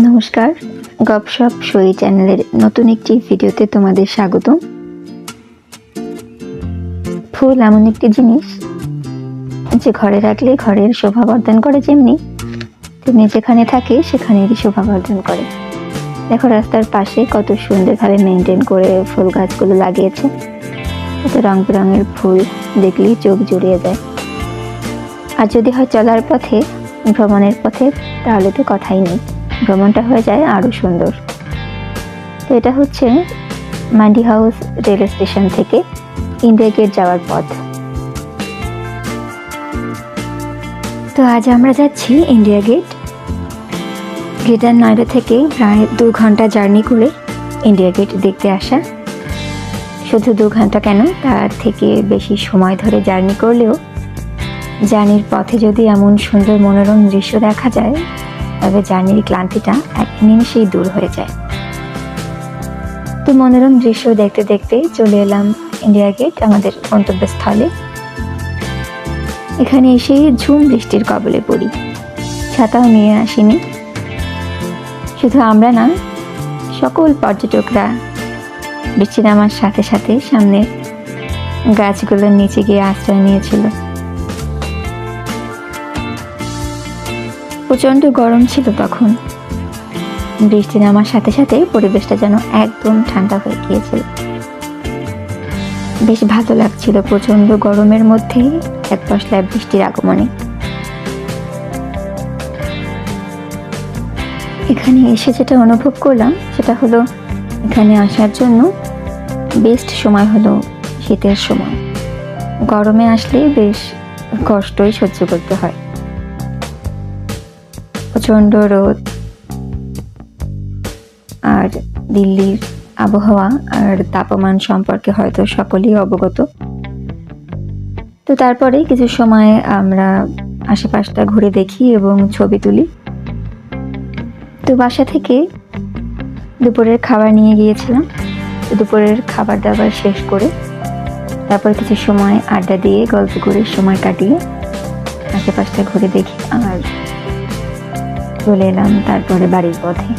নমস্কার, গপশপ সই চ্যানেলের নতুন একটি ভিডিওতে তোমাদের স্বাগত। ফুল এমন একটি জিনিস যে ঘরে রাখলে ঘরের শোভা বর্ধন করে, যেমনি তেমনি যেখানে থাকে সেখানেরই শোভা বর্ধন করে। দেখো রাস্তার পাশে কত সুন্দরভাবে মেনটেন করে ফুল গাছগুলো লাগিয়েছে। কত রং বেরঙের ফুল দেখলেই চোখ জুড়িয়ে যায়। আর যদি হয় চলার পথে, ভ্রমণের পথে, তাহলে তো কথাই নেই, ভ্রমণটা হয়ে যায় আরো সুন্দর। তো এটা হচ্ছে মান্ডি হাউস রেল স্টেশন থেকে ইন্ডিয়া গেট যাওয়ার পথ। তো আজ আমরা যাচ্ছি ইন্ডিয়া গেট। গ্রেটার নয়ডা থেকে প্রায় 2 ঘন্টা জার্নি করে ইন্ডিয়া গেট দেখতে আসা। শুধু 2 ঘন্টা কেন, তার থেকে বেশি সময় ধরে জার্নি করলেও জার্নির পথে যদি এমন সুন্দর মনোরম দৃশ্য দেখা যায়, তবে জার্নির ক্লান্তিটা এক নিমেষেই দূর হয়ে যায়। তো মনোরম দৃশ্য দেখতে দেখতে চলে এলাম ইন্ডিয়া গেট, আমাদের গন্তব্যস্থলে। এখানে এসে ঝুম বৃষ্টির কবলে পড়ি। ছাতাও নিয়ে আসিনি। শুধু আমরা না, সকল পর্যটকরা বৃষ্টি নামার সাথে সাথে সামনের গাছগুলোর নিচে গিয়ে আশ্রয় নিয়েছিল। প্রচণ্ড গরম ছিল তখন। বৃষ্টি নামার সাথে সাথে পরিবেশটা যেন একদম ঠান্ডা হয়ে গিয়েছিল। বেশ ভালো লাগছিল প্রচণ্ড গরমের মধ্যে এক পশলায় বৃষ্টির আগমনে। এখানে এসে যেটা অনুভব করলাম সেটা হলো, এখানে আসার জন্য বেস্ট সময় হলো শীতের সময়। গরমে আসলে বেশ কষ্টই সহ্য করতে হয়। প্রচণ্ড রোদ আর দিল্লির আবহাওয়া আর তাপমান সম্পর্কে হয়তো সকলেই অবগত। তো তারপরে কিছু সময় আমরা আশেপাশটা ঘুরে দেখি এবং ছবি তুলি। তো বাসা থেকে দুপুরের খাবার নিয়ে গিয়েছিলাম। দুপুরের খাবার দাবার শেষ করে তারপর কিছু সময় আড্ডা দিয়ে গল্প করে সময় কাটিয়ে আশেপাশটা ঘুরে দেখি আর চলে এলাম তারপরে বাড়ির পথে।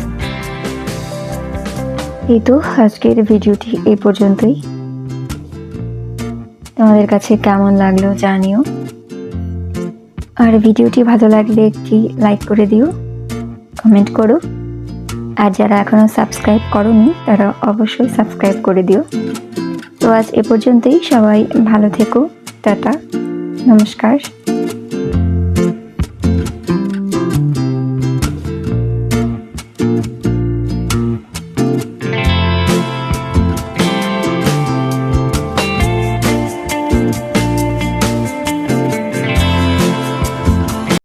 এই তো আজকের ভিডিওটি এই পর্যন্তই। তোমাদের কাছে কেমন লাগলো জানিও, আর ভিডিওটি ভালো লাগলে একটি লাইক করে দিও, কমেন্ট করো। আর যারা এখনো সাবস্ক্রাইব করোনি তারা অবশ্যই সাবস্ক্রাইব করে দিও। তো আজ এ পর্যন্তই, সবাই ভালো থেকো, টাটা, নমস্কার।